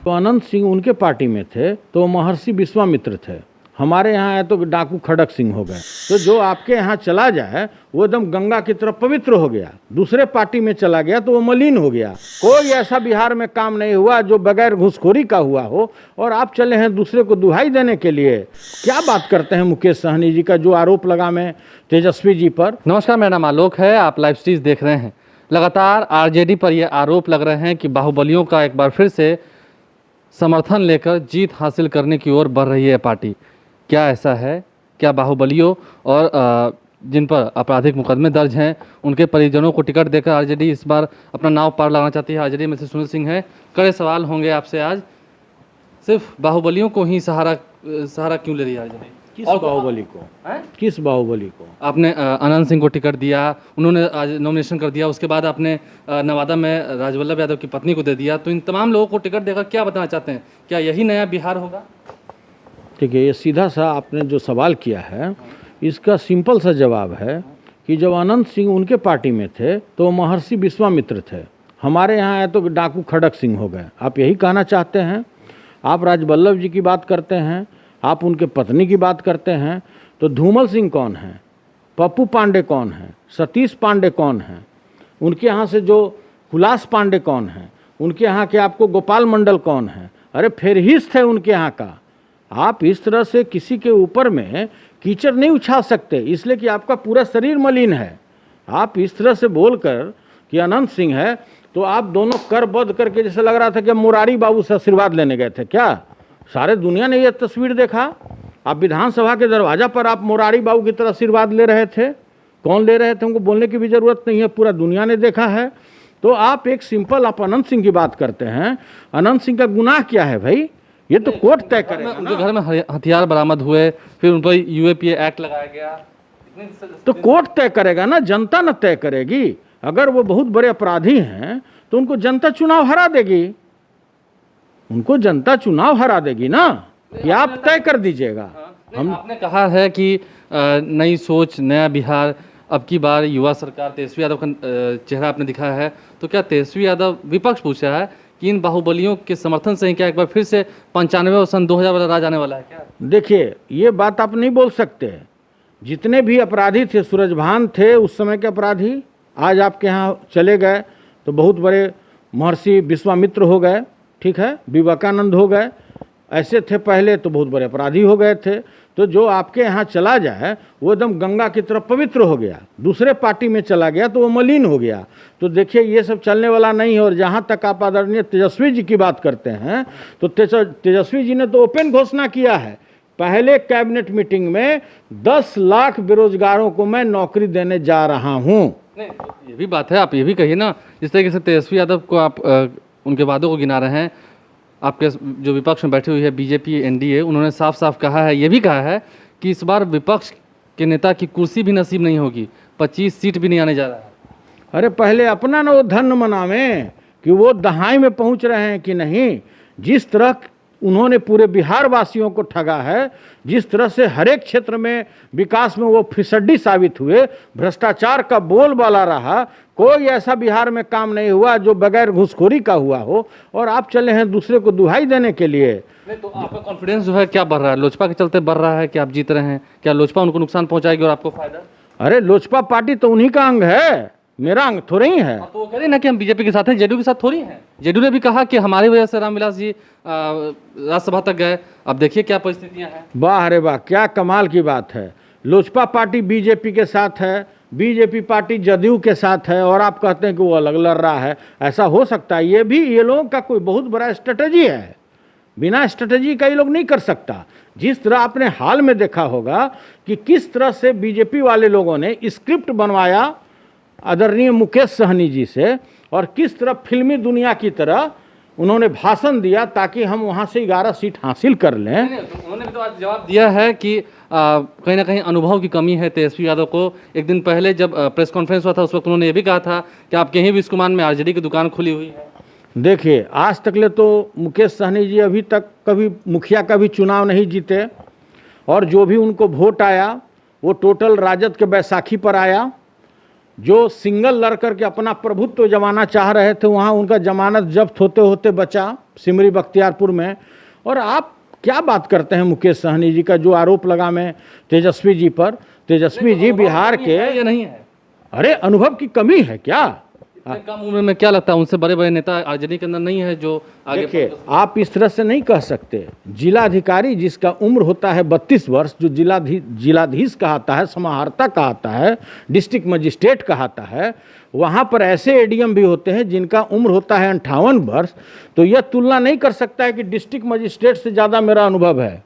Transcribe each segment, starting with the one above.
तो अनंत सिंह उनके पार्टी में थे तो महर्षि विश्वामित्र थे। हमारे यहाँ है तो डाकू खड़क सिंह हो गए। तो जो आपके यहाँ चला जाए वो एकदम गंगा की तरफ पवित्र हो गया, दूसरे पार्टी में चला गया तो वो मलिन हो गया। कोई ऐसा बिहार में काम नहीं हुआ जो बगैर घूसखोरी का हुआ हो, और आप चले हैं दूसरे को दुहाई देने के लिए। क्या बात करते हैं मुकेश सहनी जी का जो आरोप लगा में तेजस्वी जी पर। नमस्कार, मेरा नाम आलोक है, आप लाइव स्ट्रीज देख रहे हैं। लगातार आरजेडी पर यह आरोप लग रहे हैं कि बाहुबलियों का एक बार फिर से समर्थन लेकर जीत हासिल करने की ओर बढ़ रही है पार्टी। क्या ऐसा है? क्या बाहुबलियों और जिन पर आपराधिक मुकदमे दर्ज हैं उनके परिजनों को टिकट देकर आरजेडी इस बार अपना नाव पार लगाना चाहती है? आरजेडी में से सुनील सिंह है। कड़े सवाल होंगे आपसे आज। सिर्फ बाहुबलियों को ही सहारा क्यों ले रही है आरजेडी? किस बाहुबली को? किस बाहुबली को? आपने अनंत सिंह को टिकट दिया, उन्होंने आज नॉमिनेशन कर दिया, उसके बाद आपने नवादा में राजवल्लभ यादव की पत्नी को दे दिया। तो इन तमाम लोगों को टिकट देकर क्या बताना चाहते हैं? क्या यही नया बिहार होगा? ठीक है, ये सीधा सा आपने जो सवाल किया है इसका सिंपल सा जवाब है कि जब अनंत सिंह उनके पार्टी में थे तो महर्षि विश्वामित्र थे। हमारे यहाँ है तो डाकू खड़क सिंह हो गए। आप यही कहना चाहते हैं? आप राजवल्लभ जी की बात करते हैं, आप उनके पत्नी की बात करते हैं, तो धूमल सिंह कौन है, पप्पू पांडे कौन है, सतीश पांडे कौन है, उनके यहाँ से जो हुलास पांडे कौन है, उनके यहाँ के आपको गोपाल मंडल कौन है? अरे फेरहिस्त है उनके यहाँ का। आप इस तरह से किसी के ऊपर में कीचड़ नहीं उछाल सकते, इसलिए कि आपका पूरा शरीर मलिन है। आप इस तरह से बोलकर कि अनंत सिंह है तो आप दोनों करबद्ध करके जैसे लग रहा था कि मुरारी बाबू से आशीर्वाद लेने गए थे। क्या सारे दुनिया ने यह तस्वीर देखा? आप विधानसभा के दरवाजा पर आप मुरारी बाबू की तरह आशीर्वाद ले रहे थे। कौन ले रहे थे उनको बोलने की भी जरूरत नहीं है, पूरा दुनिया ने देखा है। तो आप एक सिंपल आप अनंत सिंह की बात करते हैं। अनंत सिंह का गुनाह क्या है भाई? ये तो कोर्ट तय करेगा। उनके घर में हथियार बरामद हुए, फिर उन पर यूएपीए एक्ट लगाया गया, तो कोर्ट तय करेगा ना, जनता न तय करेगी। अगर वो बहुत बड़े अपराधी हैं तो उनको जनता चुनाव हरा देगी, उनको जनता चुनाव हरा देगी ना, कि आप तय कर दीजिएगा। आपने कहा है कि नई सोच नया बिहार, अब की बार युवा सरकार, तेजस्वी यादव का चेहरा आपने दिखाया है। तो क्या तेजस्वी यादव, विपक्ष पूछा है कि इन बाहुबलियों के समर्थन से ही क्या एक बार फिर से 95 और सन 2000 वाला राज आने वाला है क्या? देखिए, ये बात आप नहीं बोल सकते। जितने भी अपराधी थे, सूरजभान थे उस समय के अपराधी, आज आपके यहाँ चले गए तो बहुत बड़े महर्षि विश्वामित्र हो गए, ठीक है, विवेकानंद हो गए। ऐसे थे पहले तो बहुत बड़े अपराधी हो गए थे। तो जो आपके यहाँ चला जाए वो एकदम गंगा की तरफ पवित्र हो गया, दूसरे पार्टी में चला गया तो वो मलिन हो गया। तो देखिए ये सब चलने वाला नहीं है। और जहाँ तक आप आदरणीय तेजस्वी जी की बात करते हैं तो तेजस्वी जी ने तो ओपन घोषणा किया है, पहले कैबिनेट मीटिंग में 10 लाख बेरोजगारों को मैं नौकरी देने जा रहा हूँ। नहीं, ये भी बात है, आप ये भी कहिए ना। जिस तरीके से तेजस्वी यादव को आप उनके वादों को गिना रहे हैं, आपके जो विपक्ष में बैठी हुई है बीजेपी एनडीए, उन्होंने साफ साफ कहा है, ये भी कहा है कि इस बार विपक्ष के नेता की कुर्सी भी नसीब नहीं होगी, 25 सीट भी नहीं आने जा रहा है। अरे पहले अपना ना वो धन मनावें कि वो दहाई में पहुंच रहे हैं कि नहीं। जिस तरह उन्होंने पूरे बिहार वासियों को ठगा है, जिस तरह से हर एक क्षेत्र में विकास में वो फिसड्डी साबित हुए, भ्रष्टाचार का बोलबाला रहा, कोई ऐसा बिहार में काम नहीं हुआ जो बगैर घूसखोरी का हुआ हो, और आप चले हैं दूसरे को दुहाई देने के लिए। नहीं, तो आपका कॉन्फिडेंस जो है क्या बढ़ रहा है? लोजपा के चलते बढ़ रहा है कि आप जीत रहे हैं? क्या लोजपा उनको नुकसान पहुंचाएगी और आपको फायदा? अरे लोजपा पार्टी तो उन्हीं का अंग है, मेरा अंग थोड़ा ही है। तो वो कह रहे ना कि हम बीजेपी के साथ हैं, जेडीयू के साथ थोड़ी हैं। जेडीयू ने भी कहा कि हमारी वजह से रामविलास जी राज्यसभा तक गए। अब देखिए क्या परिस्थितियां हैं। वाह रे वाह, क्या कमाल की बात है। लोजपा पार्टी बीजेपी के साथ है, बीजेपी पार्टी जदयू के साथ है, और आप कहते हैं कि वो अलग लड़ रहा है। ऐसा हो सकता है? ये भी ये लोगों का कोई बहुत बड़ा स्ट्रेटजी है, बिना स्ट्रेटजी का ये लोग नहीं कर सकता। जिस तरह आपने हाल में देखा होगा कि किस तरह से बीजेपी वाले लोगों ने स्क्रिप्ट बनवाया आदरणीय मुकेश सहनी जी से, और किस तरह फिल्मी दुनिया की तरह उन्होंने भाषण दिया ताकि हम वहां से 11 सीट हासिल कर लें। तो उन्होंने भी तो आज जवाब दिया है कि कहीं ना कहीं अनुभव की कमी है तेजस्वी यादव को। एक दिन पहले जब प्रेस कॉन्फ्रेंस हुआ था उस वक्त उन्होंने ये भी कहा था कि आपके ही विस्कुमान में आरजेडी की दुकान खुली हुई है। देखिए, आज तक ले तो मुकेश सहनी जी अभी तक कभी मुखिया का भी चुनाव नहीं जीते, और जो भी उनको वोट आया वो टोटल राजद के बैसाखी पर आया। जो सिंगल लड़ करके अपना प्रभुत्व जमाना चाह रहे थे, वहाँ उनका जमानत जब्त होते होते बचा सिमरी बख्तियारपुर में। और आप क्या बात करते हैं मुकेश सहनी जी का जो आरोप लगा मैं तेजस्वी जी पर। तेजस्वी जी बिहार के, ये नहीं है, अरे अनुभव की कमी है क्या? इतने कम उम्र में क्या लगता है उनसे बड़े बड़े नेता आरजेडी के अंदर नहीं है जो आगे? देखिए, आप इस तरह से नहीं कह सकते। जिलाधिकारी जिसका उम्र होता है 32 वर्ष, जो जिलाधीश कहता है, समाहर्ता कहता है, डिस्ट्रिक्ट मजिस्ट्रेट कहता है, वहाँ पर ऐसे एडीएम भी होते हैं जिनका उम्र होता है 58 वर्ष। तो यह तुलना नहीं कर सकता है कि डिस्ट्रिक्ट मजिस्ट्रेट से ज़्यादा मेरा अनुभव है।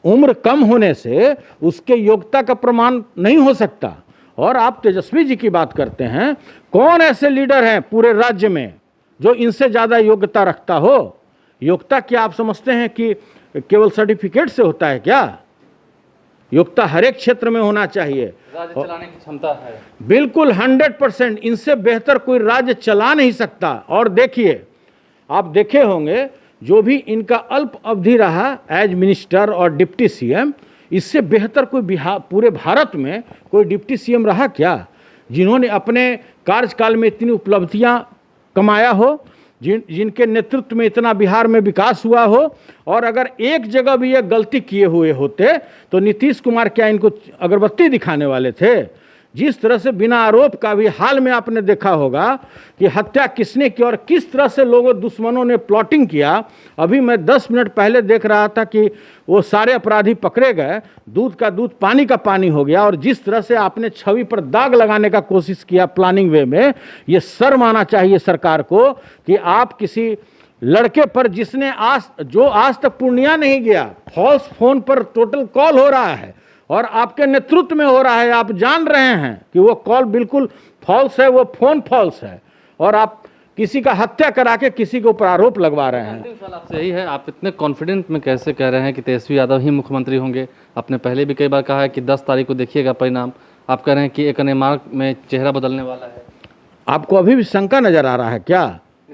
उम्र कम होने से उसके योग्यता का प्रमाण नहीं हो सकता। और आप तेजस्वी जी की बात करते हैं, कौन ऐसे लीडर हैं पूरे राज्य में जो इनसे ज़्यादा योग्यता रखता हो? योग्यता क्या आप समझते हैं कि केवल सर्टिफिकेट से होता है क्या? योग्यता हर एक क्षेत्र में होना चाहिए। राज्य चलाने की क्षमता है, बिल्कुल 100%। इनसे बेहतर कोई राज्य चला नहीं सकता। और देखिए, आप देखे होंगे जो भी इनका अल्प अवधि रहा एज मिनिस्टर और डिप्टी सीएम, इससे बेहतर कोई पूरे भारत में कोई डिप्टी सीएम रहा क्या जिन्होंने अपने कार्यकाल में इतनी उपलब्धियां कमाया हो, जिनके नेतृत्व में इतना बिहार में विकास हुआ हो? और अगर एक जगह भी ये गलती किए हुए होते तो नीतीश कुमार क्या इनको अगरबत्ती दिखाने वाले थे? जिस तरह से बिना आरोप का भी हाल में आपने देखा होगा कि हत्या किसने की और किस तरह से लोगों दुश्मनों ने प्लॉटिंग किया। अभी मैं 10 मिनट पहले देख रहा था कि वो सारे अपराधी पकड़े गए, दूध का दूध पानी का पानी हो गया। और जिस तरह से आपने छवि पर दाग लगाने का कोशिश किया प्लानिंग वे में, ये शर्म आना चाहिए सरकार को कि आप किसी लड़के पर जिसने आज तक पूर्णिया नहीं गया, फॉल्स फोन पर टोटल कॉल हो रहा है और आपके नेतृत्व में हो रहा है। आप जान रहे हैं कि वो कॉल बिल्कुल फॉल्स है, वो फोन फॉल्स है, और आप किसी का हत्या करा के किसी के ऊपर आरोप लगवा रहे हैं। अंतिम सवाल आपसे यही है, आप इतने कॉन्फिडेंट में कैसे कह रहे हैं कि तेजस्वी यादव ही मुख्यमंत्री होंगे? आपने पहले भी कई बार कहा है कि 10 तारीख को देखिएगा परिणाम। आप कह रहे हैं कि एक अन्य मार्ग में चेहरा बदलने वाला है। आपको अभी भी शंका नजर आ रहा है क्या?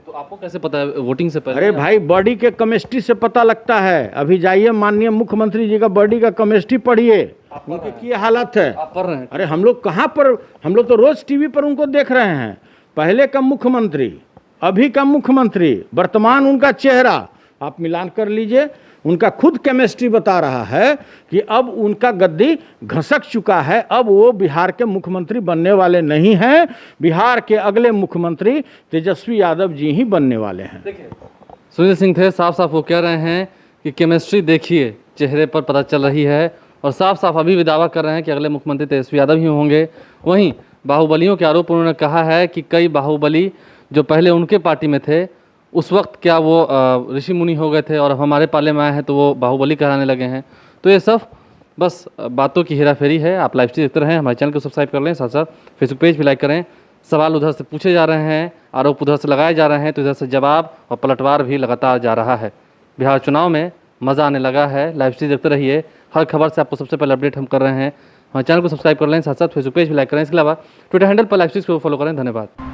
तो आपको कैसे पता है वोटिंग से पहले? अरे भाई, बॉडी के केमिस्ट्री से पता लगता है। अभी जाइए माननीय मुख्यमंत्री जी का बॉडी का केमिस्ट्री पढ़िए, उनकी क्या हालत है। आप पढ़ रहे हैं? अरे हम लोग कहाँ पर, हम लोग तो रोज टीवी पर उनको देख रहे हैं। पहले का मुख्यमंत्री, अभी का मुख्यमंत्री, वर्तमान उनका चेहरा आप मिलान कर लीजिए। उनका खुद केमिस्ट्री बता रहा है कि अब उनका गद्दी घसक चुका है। अब वो बिहार के मुख्यमंत्री बनने वाले नहीं हैं। बिहार के अगले मुख्यमंत्री तेजस्वी यादव जी ही बनने वाले हैं। देखिए, सुनील सिंह थे, साफ साफ वो कह रहे हैं कि केमिस्ट्री देखिए, चेहरे पर पता चल रही है। और साफ साफ अभी भी दावा कर रहे हैं कि अगले मुख्यमंत्री तेजस्वी यादव ही होंगे। वहीं बाहुबलियों के आरोप उन्होंने कहा है कि कई बाहुबली जो पहले उनके पार्टी में थे, उस वक्त क्या वो ऋषि मुनि हो गए थे और हमारे पाले में आए हैं तो वो बाहुबली कहलाने लगे हैं। तो ये सब बस बातों की हेराफेरी है। आप लाइव स्ट्रीम देखते रहें, हमारे चैनल को सब्सक्राइब कर लें, साथ साथ फेसबुक पेज भी लाइक करें। सवाल उधर से पूछे जा रहे हैं, आरोप उधर से लगाए जा रहे हैं, तो इधर से जवाब और पलटवार भी लगातार जा रहा है। बिहार चुनाव में मज़ा आने लगा है। लाइव स्ट्रीम देखते रहिए, हर खबर से आपको सबसे पहले अपडेट हम कर रहे हैं। हमारे चैनल को सब्सक्राइब कर लें, साथ साथ फेसबुक पेज भी लाइक करें। इसके अलावा ट्विटर हैंडल पर लाइव स्ट्रीम को फॉलो करें। धन्यवाद।